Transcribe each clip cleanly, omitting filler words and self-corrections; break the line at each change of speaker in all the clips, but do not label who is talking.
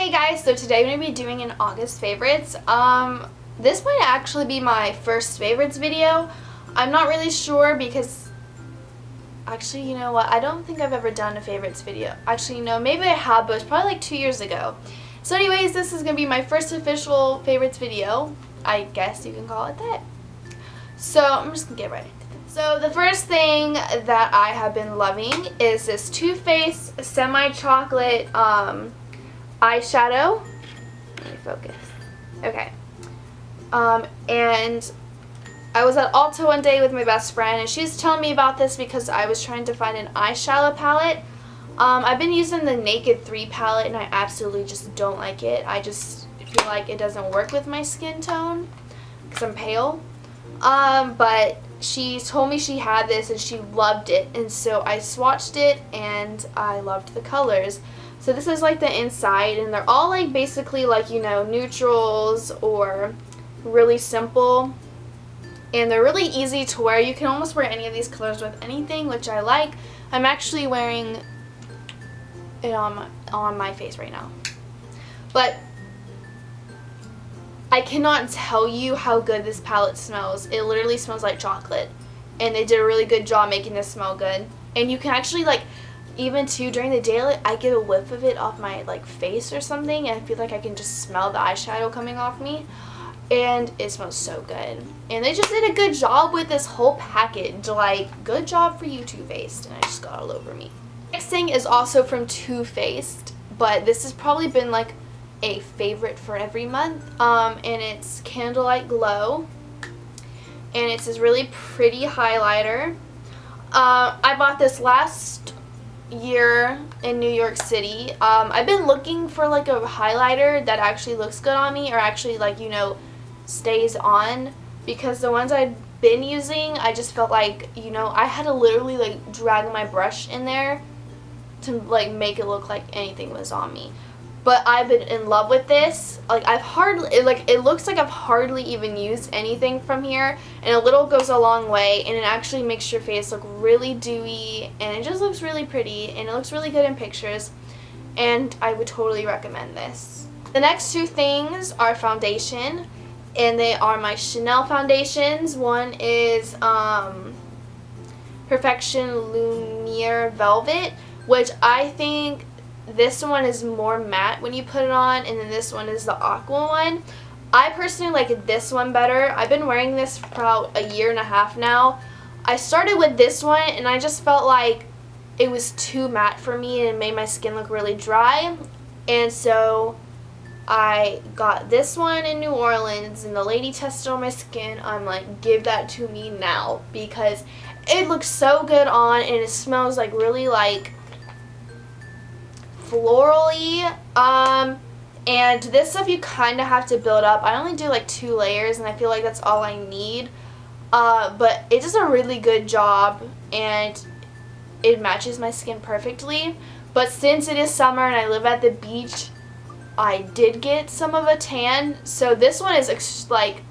Hey guys, so today I'm going to be doing an August favorites. This might actually be my first favorites video. I'm not really sure because, actually, you know what, I don't think I've ever done a favorites video. Actually, no, maybe I have, but it was probably like 2 years ago. So anyways, this is going to be my first official favorites video. I guess you can call it that. So I'm just going to get right into this. So the first thing that I have been loving is this Too Faced Semi-Chocolate eyeshadow. Let me focus. Okay. And I was at Ulta one day with my best friend, and she was telling me about this because I was trying to find an eyeshadow palette. I've been using the Naked 3 palette, and I absolutely just don't like it. I just feel like it doesn't work with my skin tone because I'm pale. But she told me she had this and she loved it, and so I swatched it and I loved the colors. So this is like the inside, and they're all like basically like, you know, neutrals or really simple, and they're really easy to wear. You can almost wear any of these colors with anything, which I like. I'm actually wearing it on my face right now, but I cannot tell you how good this palette smells. It literally smells like chocolate, and they did a really good job making this smell good. And you can actually, like, even too during the day, like, I get a whiff of it off my like face or something, and I feel like I can just smell the eyeshadow coming off me, and it smells so good. And they just did a good job with this whole package. Like, good job for you, Too Faced. And I just got all over me. Next thing is also from Too Faced, but this has probably been like a favorite for every month, and it's Candlelight Glow, and it's this really pretty highlighter. I bought this last year in New York City. I've been looking for like a highlighter that actually looks good on me, or actually, like, you know, stays on, because the ones I've been using, I just felt like, you know, I had to literally like drag my brush in there to like make it look like anything was on me. But I've been in love with this. Like, it looks like I've hardly even used anything from here, and a little goes a long way, and it actually makes your face look really dewy, and it just looks really pretty, and it looks really good in pictures, and I would totally recommend this. The next two things are foundation, and they are my Chanel foundations. One is Perfection Lumiere Velvet, which I think this one is more matte when you put it on, and then this one is the aqua one. I personally like this one better. I've been wearing this for about a year and a half now. I started with this one, and I just felt like it was too matte for me, and it made my skin look really dry. And so I got this one in New Orleans, and the lady tested on my skin. I'm like, give that to me now, because it looks so good on, and it smells like really like florally, and this stuff you kind of have to build up. I only do like 2 layers, and I feel like that's all I need, but it does a really good job, and it matches my skin perfectly. But since it is summer and I live at the beach, I did get some of a tan, so this one is like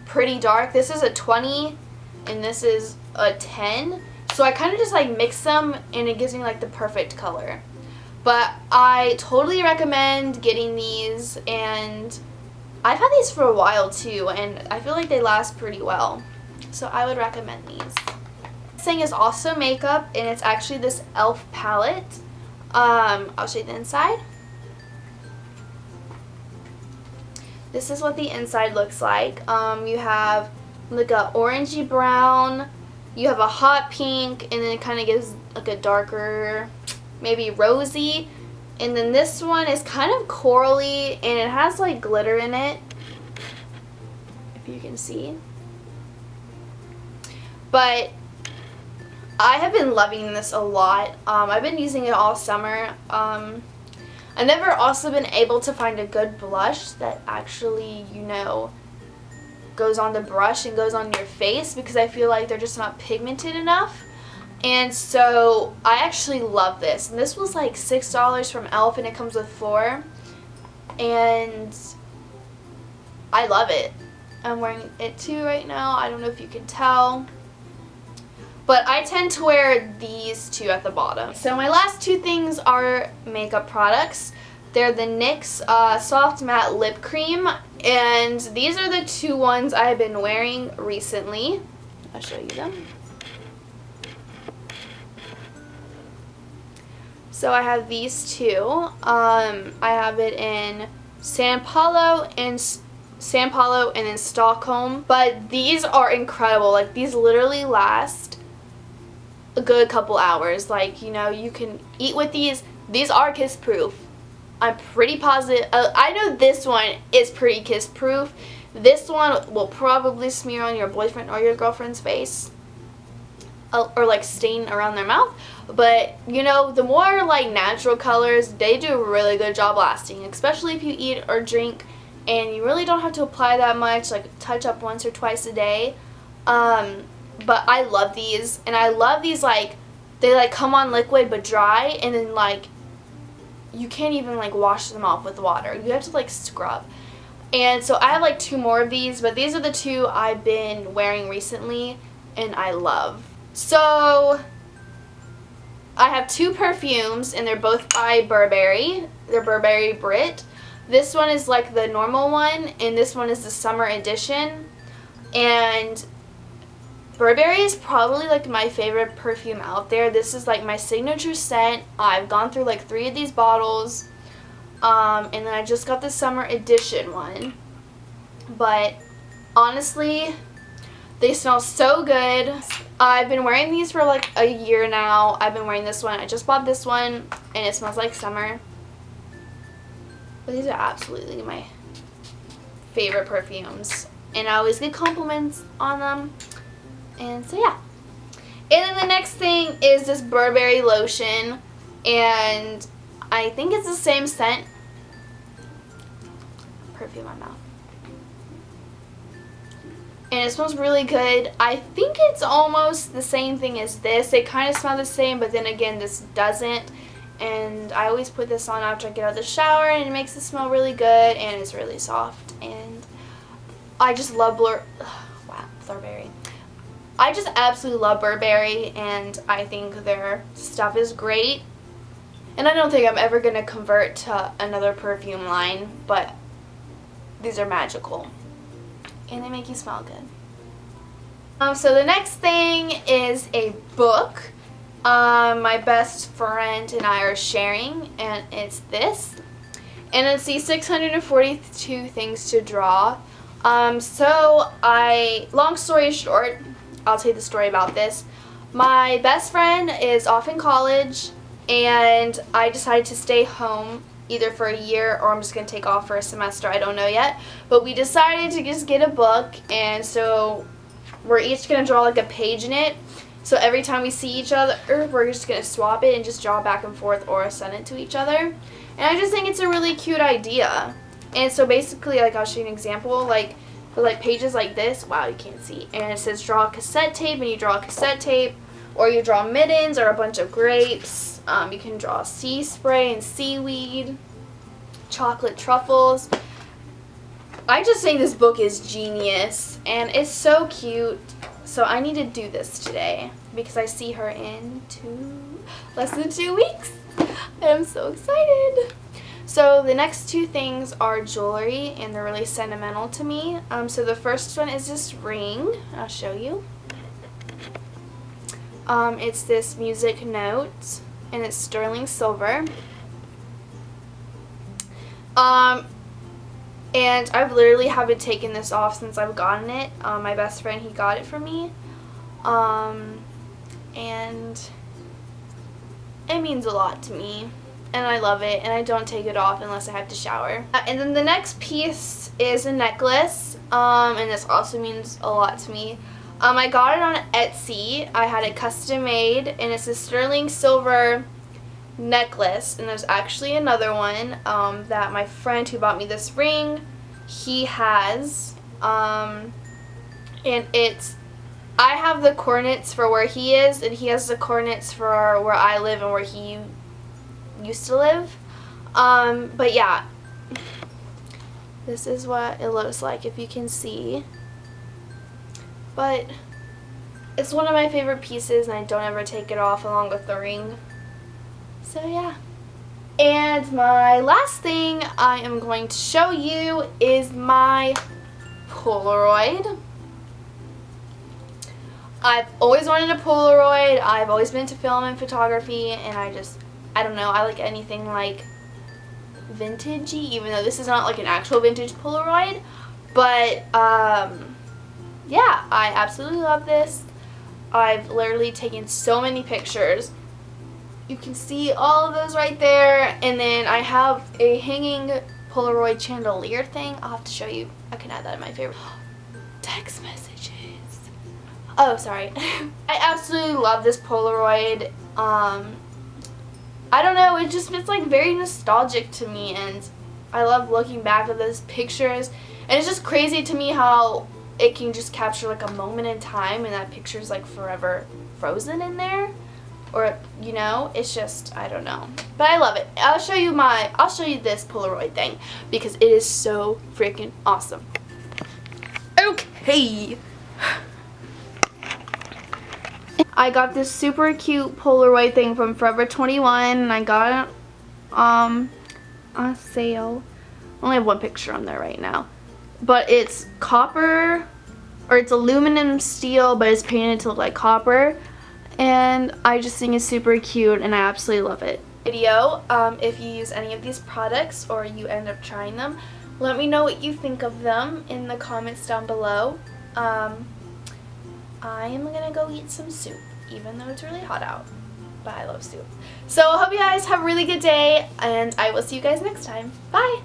pretty dark. This is a 20 and this is a 10, so I kind of just like mix them, and it gives me like the perfect color. But I totally recommend getting these, and I've had these for a while too, and I feel like they last pretty well. So I would recommend these. This thing is also makeup, and it's actually this e.l.f. palette. I'll show you the inside. This is what the inside looks like. You have like a orangey brown, you have a hot pink, and then it kind of gives like a darker, maybe rosy, and then this one is kind of corally, and it has like glitter in it, if you can see. But I have been loving this a lot. I've been using it all summer. I've never also been able to find a good blush that actually, you know, goes on the brush and goes on your face, because I feel like they're just not pigmented enough. And so I actually love this, and this was like $6 from e.l.f. and it comes with 4, and I love it. I'm wearing it too right now. I don't know if you can tell, but I tend to wear these two at the bottom. So my last two things are makeup products. They're the NYX Soft Matte Lip Cream, and these are the two ones I've been wearing recently. I'll show you them. So I have these two. I have it in San Paulo and then Stockholm, but these are incredible. Like, these literally last a good couple hours. Like, you know, you can eat with these. These are kiss proof. I'm pretty positive. I know this one is pretty kiss proof. This one will probably smear on your boyfriend or your girlfriend's face, or like stain around their mouth. But, you know, the more like natural colors, they do a really good job lasting, especially if you eat or drink and you really don't have to apply that much, like touch up once or twice a day. But I love these, and I love these, like, they like come on liquid but dry, and then like you can't even like wash them off with water. You have to like scrub. And so I have like two more of these, but these are the two I've been wearing recently and I love. So I have two perfumes, and they're both by Burberry. They're Burberry Brit. This one is like the normal one, and this one is the summer edition. And Burberry is probably like my favorite perfume out there. This is like my signature scent. I've gone through like 3 of these bottles. And then I just got the summer edition one. But honestly, they smell so good. I've been wearing these for like a year now. I've been wearing this one. I just bought this one, and it smells like summer. But these are absolutely my favorite perfumes, and I always get compliments on them. And so yeah. And then the next thing is this Burberry lotion, and I think it's the same scent. Perfume in my mouth. And it smells really good. I think it's almost the same thing as this. They kind of smell the same, but then again, this doesn't. And I always put this on after I get out of the shower, and it makes it smell really good, and it's really soft. And I just love Burberry. I just absolutely love Burberry, and I think their stuff is great. And I don't think I'm ever going to convert to another perfume line, but these are magical. And they make you smell good. So the next thing is a book. My best friend and I are sharing, and it's this. And it's the 642 Things to Draw. Long story short, I'll tell you the story about this. My best friend is off in college, and I decided to stay home either for a year or I'm just going to take off for a semester. I don't know yet. But we decided to just get a book, and so we're each going to draw like a page in it. So every time we see each other, we're just going to swap it and just draw back and forth or send it to each other. And I just think it's a really cute idea. And so basically, like, I'll show you an example. Like, the pages like this. Wow, you can't see. And it says draw a cassette tape, and you draw a cassette tape. Or you draw mittens or a bunch of grapes. You can draw sea spray and seaweed, chocolate truffles. I just think this book is genius, and it's so cute. So I need to do this today because I see her in less than 2 weeks. I'm so excited. So the next two things are jewelry, and they're really sentimental to me. So the first one is this ring. I'll show you. It's this music note, and it's sterling silver. And I've literally haven't taken this off since I've gotten it. My best friend, he got it for me. And it means a lot to me. And I love it, and I don't take it off unless I have to shower. And then the next piece is a necklace, and this also means a lot to me. I got it on Etsy. I had it custom made, and it's a sterling silver necklace. And there's actually another one that my friend who bought me this ring, he has. And I have the coordinates for where he is, and he has the coordinates for where I live and where he used to live. But yeah, this is what it looks like, if you can see. But it's one of my favorite pieces, and I don't ever take it off along with the ring. So yeah. And my last thing I am going to show you is my Polaroid. I've always wanted a Polaroid. I've always been into film and photography, and I don't know, I like anything like vintagey, even though this is not like an actual vintage Polaroid. But yeah, I absolutely love this. I've literally taken so many pictures. You can see all of those right there. And then I have a hanging Polaroid chandelier thing. I'll have to show you. I can add that in my favorite. Text messages. Oh, sorry. I absolutely love this Polaroid. I don't know, it's like very nostalgic to me, and I love looking back at those pictures. And it's just crazy to me how it can just capture like a moment in time, and that picture's like forever frozen in there. Or, you know, it's just, I don't know. But I love it. I'll show you this Polaroid thing because it is so freaking awesome. Okay. I got this super cute Polaroid thing from Forever 21, and I got it on sale. I only have one picture on there right now. But it's copper, or it's aluminum steel, but it's painted to look like copper. And I just think it's super cute, and I absolutely love it. Video, if you use any of these products or you end up trying them, let me know what you think of them in the comments down below. I am gonna go eat some soup, even though it's really hot out, but I love soup. So I hope you guys have a really good day, and I will see you guys next time. Bye!